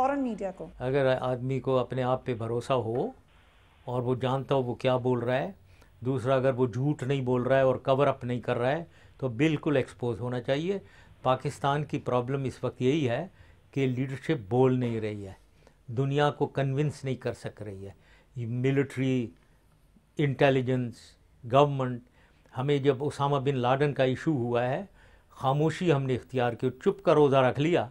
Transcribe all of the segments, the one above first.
Foreign media को? अगर आदमी को अपने आप पे भरोसा हो और वो जानता हो वो क्या बोल रहा है, दूसरा अगर वो झूठ नहीं बोल रहा है और कवर अप नहीं कर रहा है, तो बिल्कुल एक्सपोज होना चाहिए। पाकिस्तान की प्रॉब्लम इस वक्त यही है कि लीडरशिप बोल नहीं रही है, दुनिया को कन्विंस नहीं कर सक रही है। मिलिट्री, इंटेलिजेंस, गवर्नमेंट, हमें जब उसामा बिन लादेन का इशू हुआ है, खामोशी हमने इख्तियार की, चुप का रोज़ा रख लिया,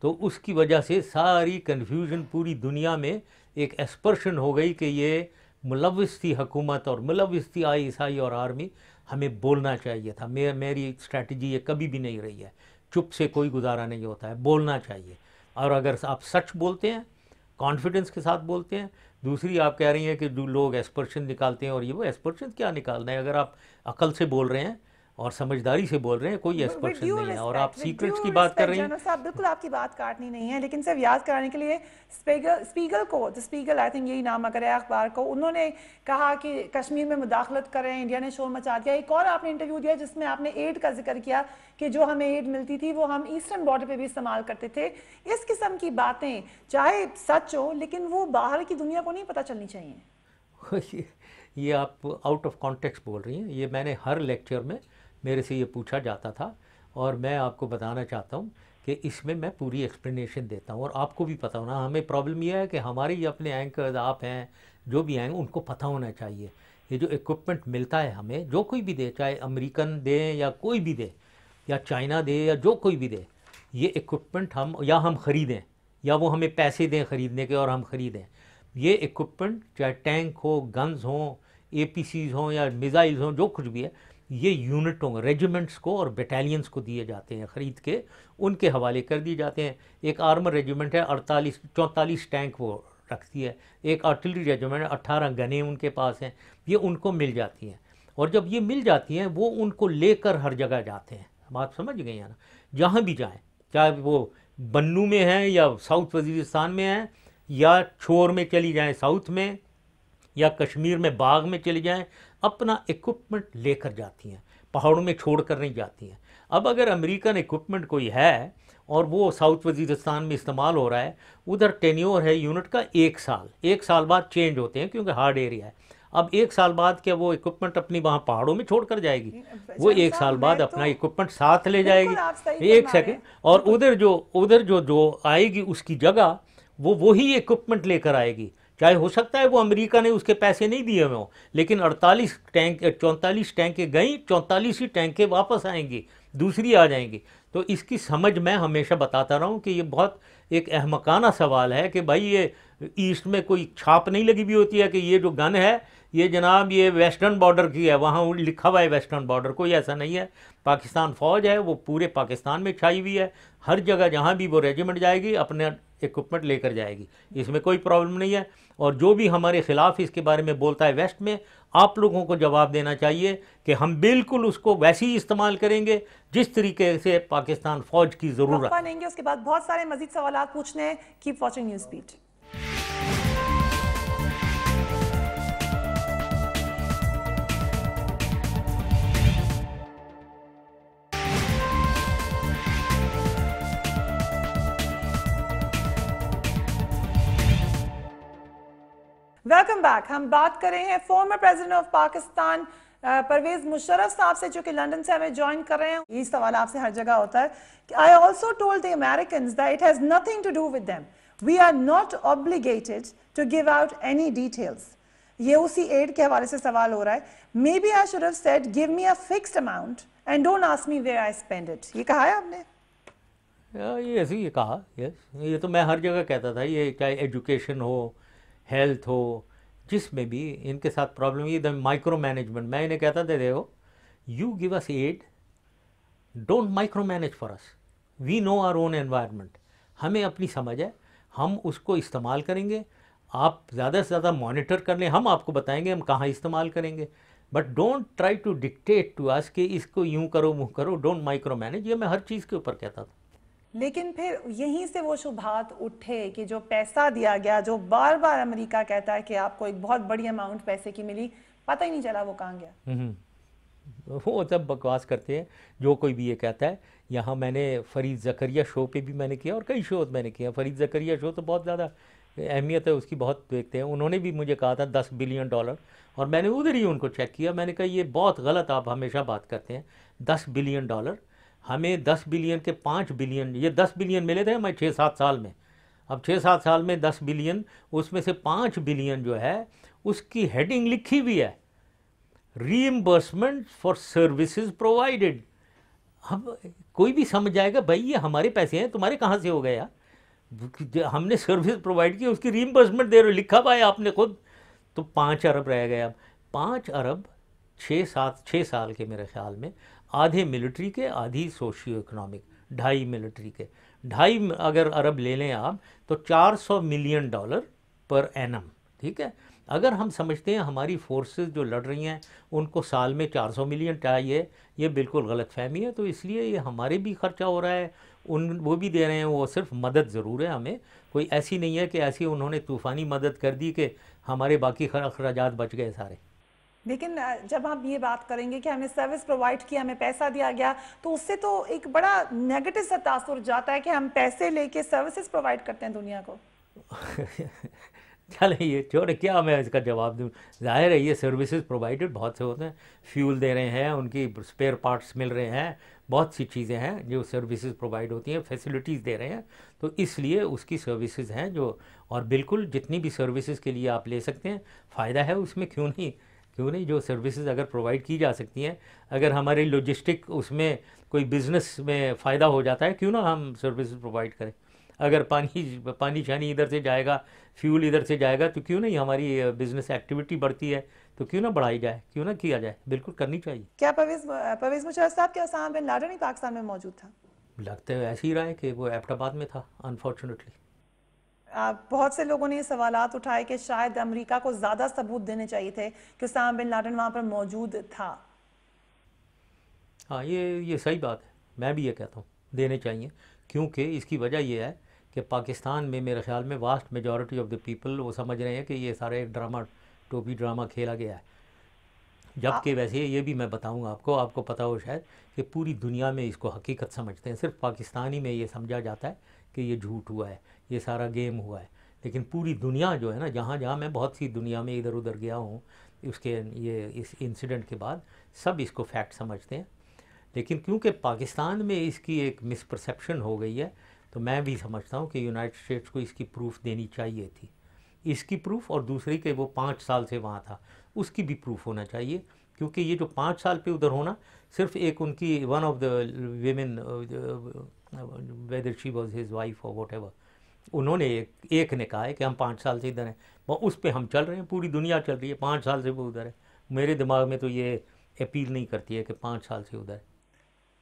तो उसकी वजह से सारी कन्फ्यूजन पूरी दुनिया में एक एस्पर्शन हो गई कि ये मुलविस थी हुकूमत और मुलविस थी ISI और आर्मी। हमें बोलना चाहिए था। मेरी स्ट्रैटेजी ये कभी भी नहीं रही है। चुप से कोई गुजारा नहीं होता है, बोलना चाहिए। और अगर आप सच बोलते हैं, कॉन्फिडेंस के साथ बोलते हैं। दूसरी आप कह रही हैं कि जो लोग एस्पर्शन निकालते हैं, और ये वो एस्पर्शन क्या निकालना है? अगर आप अकल से बोल रहे हैं और समझदारी से बोल रहे हैं, कोई एस्पर्शन नहीं है। और आप सीक्रेट्स की बात कर रही हैं। साहब बिल्कुल आपकी बात काटनी नहीं है, लेकिन सिर्फ याद कराने के लिए स्पीगल को, द स्पीगल आई थिंक यही नाम अगर है अखबार को, उन्होंने कहा कि कश्मीर में मुदाखलत करें, इंडिया ने शोर मचा दिया। एक और आपने इंटरव्यू दिया जिसमें आपने एड का जिक्र किया कि जो हमें एड मिलती थी वो हम ईस्टर्न बॉर्डर पे भी इस्तेमाल करते थे। इस किस्म की बातें चाहे सच हो, लेकिन वो बाहर की दुनिया को नहीं पता चलनी चाहिए। ये आप आउट ऑफ कॉन्टेक्स्ट बोल रही हैं। ये मैंने हर लेक्चर में मेरे से ये पूछा जाता था, और मैं आपको बताना चाहता हूँ कि इसमें मैं पूरी एक्सप्लेनेशन देता हूँ। और आपको भी पता होना, हमें प्रॉब्लम यह है कि हमारे ये अपने एंकर्स आप हैं, जो भी आएंगे उनको पता होना चाहिए। ये जो इक्विपमेंट मिलता है हमें, जो कोई भी दे, चाहे अमेरिकन दे या कोई भी दे, या चाइना दे या जो कोई भी दे, ये इक्विपमेंट हम या हम ख़रीदें या वो हमें पैसे दें ख़रीदने के और हम ख़रीदें, ये इक्विपमेंट चाहे टैंक हो, गन्स हों, APCs हों या मिज़ाइल्स हों, जो कुछ भी है, ये यूनिटों, रेजिमेंट्स को और बटालियंस को दिए जाते हैं, ख़रीद के उनके हवाले कर दिए जाते हैं। एक आर्मर रेजिमेंट है, 44 टैंक वो रखती है। एक आर्टिलरी रेजिमेंट है, 18 गनें उनके पास हैं, ये उनको मिल जाती हैं। और जब ये मिल जाती हैं, वो उनको लेकर हर जगह जाते हैं। बात समझ गई है ना? जहाँ भी जाएँ, चाहे वो बन्नू में है या साउथ वजीरिस्तान में है, या छोर में चली जाएँ साउथ में, या कश्मीर में बाग में चली जाएं, अपना इक्विपमेंट लेकर जाती हैं, पहाड़ों में छोड़ कर नहीं जाती हैं। अब अगर अमेरिकन इक्विपमेंट कोई है और वो साउथ वजीरिस्तान में इस्तेमाल हो रहा है, उधर टेन्योर है यूनिट का 1 साल, 1 साल बाद चेंज होते हैं क्योंकि हार्ड एरिया है। अब 1 साल बाद क्या वो इक्विपमेंट अपनी वहाँ पहाड़ों में छोड़ कर जाएगी? वो 1 साल बाद अपना इक्विपमेंट साथ ले जाएगी। एक सेकेंड, और उधर जो आएगी उसकी जगह वो वही इक्विपमेंट लेकर आएगी। चाहे हो सकता है वो अमेरिका ने उसके पैसे नहीं दिए हुए हों, लेकिन 44 टैंकें गई, 44 ही टैंकें वापस आएंगी, दूसरी आ जाएंगी। तो इसकी समझ मैं हमेशा बताता रहा हूँ कि ये बहुत एक अहमकाना सवाल है कि भाई ये ईस्ट में कोई छाप नहीं लगी हुई होती है कि ये जो गन है ये जनाब ये वेस्टर्न बॉर्डर की है, वहाँ लिखा हुआ है वेस्टर्न बॉर्डर, कोई ऐसा नहीं है। पाकिस्तान फ़ौज है वो पूरे पाकिस्तान में छाई हुई है, हर जगह जहाँ भी वो रेजिमेंट जाएगी अपने इक्विपमेंट लेकर जाएगी, इसमें कोई प्रॉब्लम नहीं है। और जो भी हमारे ख़िलाफ़ इसके बारे में बोलता है वेस्ट में, आप लोगों को जवाब देना चाहिए कि हम बिल्कुल उसको वैसे ही इस्तेमाल करेंगे जिस तरीके से पाकिस्तान फ़ौज की ज़रूरत है। उसके बाद बहुत सारे मज़ीद सवाल पूछने हैं। Keep watching news beat. Welcome back. हम बात कर रहे हैं former president of Pakistan Pervez Musharraf साहब से, जो कि लंदन से हमें ज्वाइन कर रहे हैं। ये सवाल आपसे हर जगह होता है। I also told the Americans that it has nothing to do with them, we are not obligated to give out any details. ये उसी एड के हवाले से सवाल हो रहा है। Maybe I should have said give me a fixed amount and don't ask me where I spend it. ये कहा है आपने? ये ऐसे ही कहा। यस, ये तो मैं हर जगह कहता था। ये चाहे एजुकेशन हो, हेल्थ हो, जिसमें भी इनके साथ प्रॉब्लम ये माइक्रो मैनेजमेंट। मैं इन्हें कहता था देखो, you give us aid, don't micromanage for us, we know our own environment. हमें अपनी समझ है, हम उसको इस्तेमाल करेंगे। आप ज़्यादा से ज़्यादा मॉनिटर कर लें, हम आपको बताएंगे हम कहाँ इस्तेमाल करेंगे, but don't try to dictate to us कि इसको यूँ करो वो करो, डोंट माइक्रो मैनेज। ये मैं हर चीज़ के ऊपर कहता था। लेकिन फिर यहीं से वो शुभात उठे कि जो पैसा दिया गया, जो बार बार अमेरिका कहता है कि आपको एक बहुत बड़ी अमाउंट पैसे की मिली, पता ही नहीं चला वो कहाँ गया। वो सब बकवास करते हैं जो कोई भी ये कहता है। यहाँ मैंने फ़रीद ज़करिया शो पे भी मैंने किया और कई शोज मैंने किया। फ़रीद ज़करिया शो तो बहुत ज़्यादा अहमियत है उसकी, बहुत देखते हैं। उन्होंने भी मुझे कहा था $10 बिलियन, और मैंने उधर ही उनको चेक किया। मैंने कहा ये बहुत गलत आप हमेशा बात करते हैं। $10 बिलियन, हमें 10 बिलियन के 5 बिलियन, ये 10 बिलियन मिले थे हमें 6-7 साल में। अब 6-7 साल में 10 बिलियन, उसमें से 5 बिलियन जो है उसकी हेडिंग लिखी हुई है, रीइंबर्समेंट फॉर सर्विसेज प्रोवाइडेड। हम कोई भी समझ जाएगा भाई ये हमारे पैसे हैं, तुम्हारे कहाँ से हो गए यार, हमने सर्विस प्रोवाइड की, उसकी रीइंबर्समेंट दे रहे हो, लिखा हुआ है आपने खुद। तो 5 अरब रह गए। अब 5 अरब 6 साल के मेरे ख्याल में, आधे मिलिट्री के, आधी सोशियो इकोनॉमिक, 2.5 मिलिट्री के, 2.5 अगर अरब ले लें आप तो $400 मिलियन पर एनम। ठीक है, अगर हम समझते हैं हमारी फोर्सेस जो लड़ रही हैं उनको साल में 400 मिलियन चाहिए, ये बिल्कुल गलत फहमी है। तो इसलिए ये हमारे भी खर्चा हो रहा है, वो भी दे रहे हैं, वो सिर्फ मदद ज़रूर है हमें, कोई ऐसी नहीं है कि ऐसी उन्होंने तूफ़ानी मदद कर दी कि हमारे बाकी अखराजात बच गए सारे। लेकिन जब आप ये बात करेंगे कि हमें सर्विस प्रोवाइड किया, हमें पैसा दिया गया, तो उससे तो एक बड़ा नेगेटिव सा तासुर जाता है कि हम पैसे लेके सर्विसेज प्रोवाइड करते हैं दुनिया को। चले ये छोड़, क्या मैं इसका जवाब दूँ। जाहिर है ये सर्विसेज प्रोवाइडेड बहुत से होते हैं, फ्यूल दे रहे हैं, उनकी स्पेयर पार्ट्स मिल रहे हैं, बहुत सी चीज़ें हैं जो सर्विसेज प्रोवाइड होती हैं, फैसिलिटीज़ दे रहे हैं, तो इसलिए उसकी सर्विसेज हैं जो। और बिल्कुल जितनी भी सर्विसेज के लिए आप ले सकते हैं, फ़ायदा है उसमें, क्यों नहीं जो सर्विसेज अगर प्रोवाइड की जा सकती हैं, अगर हमारे लॉजिस्टिक उसमें कोई बिज़नेस में फ़ायदा हो जाता है, क्यों ना हम सर्विसेज प्रोवाइड करें। अगर पानी शानी इधर से जाएगा, फ्यूल इधर से जाएगा, तो क्यों नहीं हमारी बिज़नेस एक्टिविटी बढ़ती है, तो क्यों ना बढ़ाई जाए, क्यों ना किया जाए, बिल्कुल करनी चाहिए। क्या परवेज़ मुशर्रफ साहब, क्या उसामा बिन लादेन ही पाकिस्तान में मौजूद था? लगता है ऐसे ही रहा है कि वो एबटाबाद में था, अनफॉर्चुनेटली। बहुत से लोगों ने ये सवालात उठाए कि शायद अमेरिका को ज़्यादा सबूत देने चाहिए थे कि उसामा बिन लादेन वहाँ पर मौजूद था। हाँ, ये सही बात है, मैं भी ये कहता हूँ देने चाहिए, क्योंकि इसकी वजह ये है कि पाकिस्तान में मेरे ख्याल में vast majority of the people वो समझ रहे हैं कि ये सारा एक टोपी ड्रामा खेला गया है। जबकि वैसे ये भी मैं बताऊंगा आपको पता हो शायद कि पूरी दुनिया में इसको हकीकत समझते हैं, सिर्फ पाकिस्तान ही में ये समझा जाता है कि ये झूठ हुआ है, ये सारा गेम हुआ है। लेकिन पूरी दुनिया जो है ना, जहाँ जहाँ मैं बहुत सी दुनिया में इधर उधर गया हूँ इस इंसिडेंट के बाद, सब इसको फैक्ट समझते हैं। लेकिन क्योंकि पाकिस्तान में इसकी एक मिसपरसेप्शन हो गई है, तो मैं भी समझता हूँ कि यूनाइटेड स्टेट्स को इसकी प्रूफ देनी चाहिए थी, इसकी प्रूफ, और दूसरी कि वो 5 साल से वहाँ था उसकी भी प्रूफ होना चाहिए। क्योंकि ये जो 5 साल पे उधर होना, सिर्फ एक उनकी one of the women, whether she was his wife और वॉट एवर, उन्होंने एक ने कहा है कि हम 5 साल से इधर हैं, वो उस पर हम चल रहे हैं, पूरी दुनिया चल रही है, 5 साल से वो उधर है। मेरे दिमाग में तो ये अपील नहीं करती है कि 5 साल से उधर है।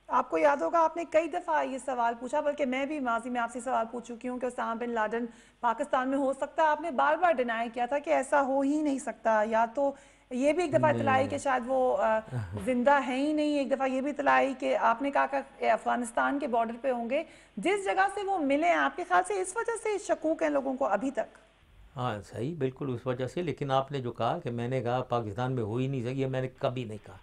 आपको याद होगा आपने कई दफ़ा ये सवाल पूछा, बल्कि मैं भी माजी में आपसे सवाल पूछ चुकी हूँ कि उसामा बिन लादेन पाकिस्तान में हो सकता है। आपने बार बार डिनाई किया था कि ऐसा हो ही नहीं सकता, या तो ये भी एक दफ़ा इतला आई कि शायद वो जिंदा है ही नहीं, एक दफ़ा ये भी इतला आई कि आपने कहा कि अफगानिस्तान के बॉर्डर पे होंगे, जिस जगह से वो मिले हैं। आपके ख्याल से इस वजह से शकूक हैं लोगों को अभी तक? हाँ सही, बिल्कुल उस वजह से। लेकिन आपने जो कहा कि मैंने कहा पाकिस्तान में हो ही नहीं सकी, मैंने कभी नहीं कहा।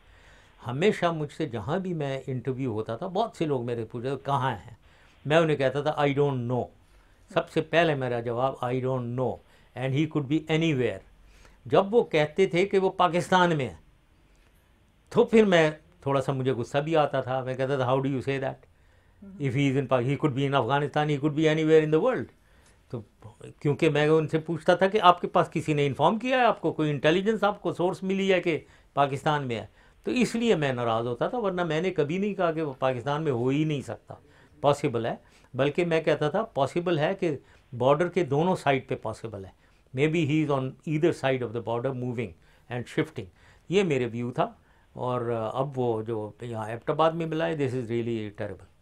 हमेशा मुझसे जहाँ भी मैं इंटरव्यू होता था, बहुत से लोग मेरे पूछे कहाँ हैं, मैं उन्हें कहता था आई डोंट नो। सबसे पहले मेरा जवाब I don't know, and he could be anywhere. जब वो कहते थे कि वो पाकिस्तान में है, तो फिर मैं थोड़ा सा, मुझे गुस्सा भी आता था, मैं कहता था how do you say that, if he is in he could be in Afghanistan, he could be anywhere in the world. तो क्योंकि मैं उनसे पूछता था कि आपके पास किसी ने इन्फॉर्म किया है, आपको कोई इंटेलिजेंस, आपको सोर्स मिली है कि पाकिस्तान में है, तो इसलिए मैं नाराज़ होता था। वरना मैंने कभी नहीं कहा कि वो पाकिस्तान में हो ही नहीं सकता, पॉसिबल है। बल्कि मैं कहता था पॉसिबल है कि बॉर्डर के दोनों साइड पे पॉसिबल है, may be he is on either side of the border moving and shifting, ये मेरे व्यू था। और अब वो जो यहाँ एबटाबाद में मिला है, दिस इज़ रियली टेरेबल।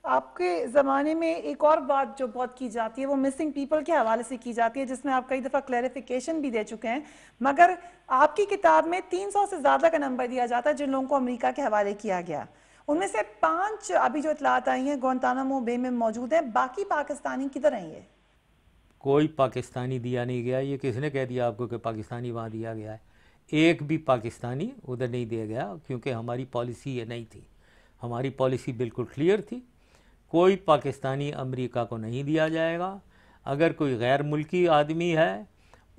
आपके ज़माने में एक और बात जो बहुत की जाती है वो मिसिंग पीपल के हवाले से की जाती है, जिसमें आप कई दफ़ा क्लैरिफिकेशन भी दे चुके हैं, मगर आपकी किताब में 300 से ज़्यादा का नंबर दिया जाता है जिन लोगों को अमेरिका के हवाले किया गया। उनमें से 5 अभी जो इतलात आई हैं गुआंतानामो बे में मौजूद हैं, बाकी पाकिस्तानी किधर हैं? ये कोई पाकिस्तानी दिया नहीं गया। ये किसने कह दिया आपको कि पाकिस्तानी वहाँ दिया गया है? एक भी पाकिस्तानी उधर नहीं दिया गया, क्योंकि हमारी पॉलिसी ये नहीं थी। हमारी पॉलिसी बिल्कुल क्लियर थी, कोई पाकिस्तानी अमेरिका को नहीं दिया जाएगा। अगर कोई गैर मुल्की आदमी है,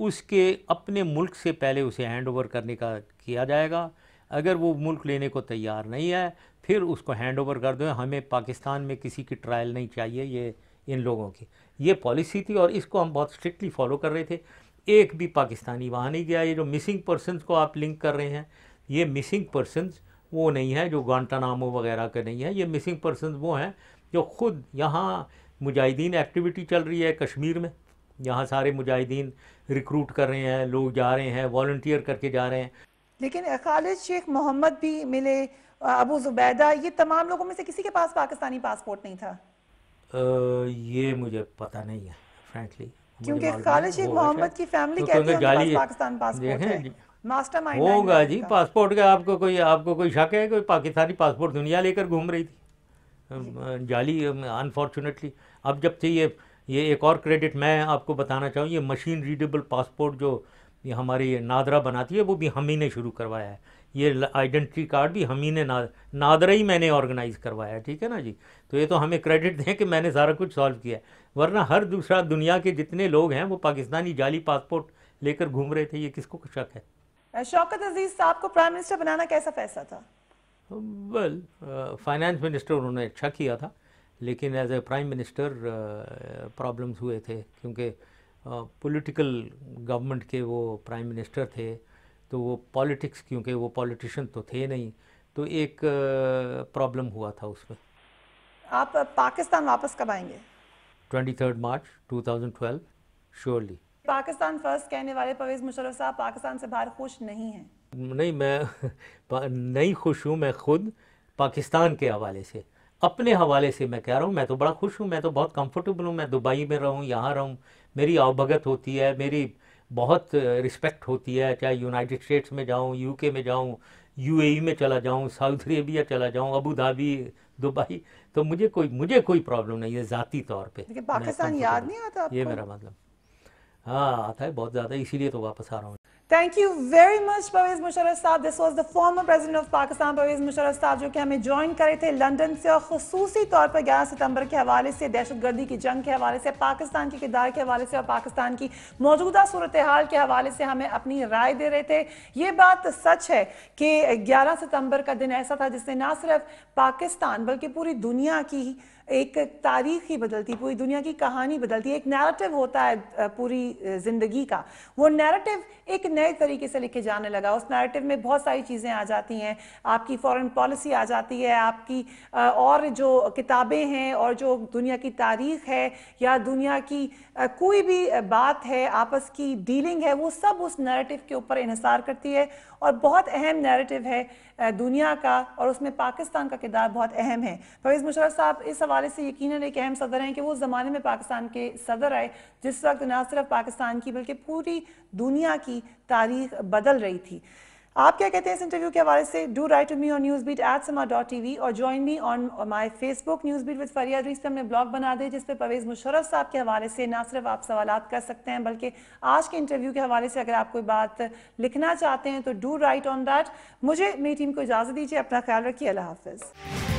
उसके अपने मुल्क से पहले उसे हैंड ओवर करने का किया जाएगा। अगर वो मुल्क लेने को तैयार नहीं है, फिर उसको हैंड ओवर कर दो। हमें पाकिस्तान में किसी की ट्रायल नहीं चाहिए, ये इन लोगों की ये पॉलिसी थी और इसको हम बहुत स्ट्रिक्टली फॉलो कर रहे थे। एक भी पाकिस्तानी वहाँ नहीं गया। ये जो मिसिंग पर्सनस को आप लिंक कर रहे हैं, ये मिसिंग पर्सनस वो नहीं है जो ग्वांटानामो वगैरह के नहीं है। ये मिसिंग पर्सनस वो हैं जो ख़ुद यहाँ मुजाहिदीन एक्टिविटी चल रही है कश्मीर में, यहाँ सारे मुजाहिदीन रिक्रूट कर रहे हैं, लोग जा रहे हैं, वॉलंटियर करके जा रहे हैं। लेकिन खालिद शेख मोहम्मद भी मिले, अबू जुबैदा, ये तमाम लोगों में से किसी के पास पाकिस्तानी पासपोर्ट नहीं था। ये मुझे पता नहीं है फ्रैंकली, क्योंकि खालिद शेख मोहम्मद की फैमिली कहती है उनके पास पाकिस्तान पासपोर्ट है। मास्टरमाइंड होगा जी पासपोर्ट का। आपको कोई शक है? कोई पाकिस्तानी पासपोर्ट दुनिया लेकर घूम रही थी जाली, अनफॉर्चुनेटली। अब जब से ये एक और क्रेडिट मैं आपको बताना चाहूँ, ये मशीन रीडेबल पासपोर्ट जो ये हमारी नादरा बनाती है, वो भी हम ही ने शुरू करवाया है। ये आइडेंटिटी कार्ड भी हम ही ने नादरा ही मैंने ऑर्गेनाइज़ करवाया है, ठीक है ना जी। तो ये तो हमें क्रेडिट दें कि मैंने सारा कुछ सॉल्व किया है, वरना हर दूसरा दुनिया के जितने लोग हैं वो पाकिस्तानी जाली पासपोर्ट लेकर घूम रहे थे। ये किसको शक है? शौकत अजीज साहब को प्राइम मिनिस्टर बनाना कैसा फैसला था? वेल, फाइनेंस मिनिस्टर उन्होंने अच्छा किया था, लेकिन as a prime minister problems हुए थे, क्योंकि पॉलिटिकल गवर्नमेंट के वो प्राइम मिनिस्टर थे, तो वो पॉलिटिक्स, क्योंकि वो पॉलिटिशियन तो थे नहीं, तो एक प्रॉब्लम हुआ था उसमें। आप पाकिस्तान वापस कब आएंगे? 23 मार्च 2012 श्योरली। पाकिस्तान फर्स्ट कहने वाले परवेज़ मुशर्रफ साहब पाकिस्तान से बाहर खुश नहीं हैं। नहीं, मैं नहीं खुश हूँ। मैं खुद पाकिस्तान के हवाले से, अपने हवाले से मैं कह रहा हूँ, मैं तो बड़ा खुश हूँ, मैं तो बहुत कंफर्टेबल हूँ। मैं दुबई में रहूँ, यहाँ रहूँ, मेरी आवभगत होती है, मेरी बहुत रिस्पेक्ट होती है। चाहे यूनाइटेड स्टेट्स में जाऊँ, यूके में जाऊँ, यूएई में चला जाऊँ, सऊदी अरेबिया चला जाऊँ, अबू धाबी, दुबई, तो मुझे कोई प्रॉब्लम नहीं है ज़ाती तौर पे। लेकिन पाकिस्तान याद नहीं आता आपको? ये मेरा मतलब, हाँ आता है बहुत ज़्यादा, इसीलिए तो वापस आ रहा हूँ। Thank you very much Pervez Musharraf sahab. This was the former president of Pakistan Pervez Musharraf sahab, जो कि हमें ज्वाइन करे थे लंदन से, और ख़ुसूसी तौर पर 11 सितंबर के हवाले से, दहशतगर्दी की जंग के हवाले से, पाकिस्तान के किरदार के हवाले से और पाकिस्तान की मौजूदा सूरत हाल के हवाले से हमें अपनी राय दे रहे थे। ये बात सच है कि 11 सितंबर का दिन ऐसा था जिसने ना सिर्फ पाकिस्तान बल्कि पूरी दुनिया की एक तारीख ही बदलती, पूरी दुनिया की कहानी बदलती। एक नैरेटिव होता है पूरी ज़िंदगी का, वो नैरेटिव एक नए तरीके से लिखे जाने लगा। उस नैरेटिव में बहुत सारी चीज़ें आ जाती हैं, आपकी फॉरेन पॉलिसी आ जाती है, आपकी और जो किताबें हैं और जो दुनिया की तारीख है या दुनिया की कोई भी बात है, आपस की डीलिंग है, वो सब उस नैरेटिव के ऊपर इन्हिसार करती है। और बहुत अहम नैरेटिव है दुनिया का, और उसमें पाकिस्तान का किरदार बहुत अहम है। परवेज़ मुशर्रफ साहब इस हवाले से यकीनन एक अहम सदर हैं कि वो उस ज़माने में पाकिस्तान के सदर आए जिस वक्त न सिर्फ पाकिस्तान की बल्कि पूरी दुनिया की तारीख बदल रही थी। आप क्या कहते हैं इस इंटरव्यू के हवाले से? Do write to me on newsbeat@sama.tv और join me on my Facebook newsbeat with Faria. इस पर हमने ब्लॉग बना दे जिस पे परवेज़ मुशर्रफ साहब के हवाले से ना सिर्फ आप सवालात कर सकते हैं, बल्कि आज के इंटरव्यू के हवाले से अगर आप कोई बात लिखना चाहते हैं तो डू राइट ऑन दैट। मुझे मेरी टीम को इजाज़त दीजिए, अपना ख्याल रखिए, अल्लाह हाफ़िज़।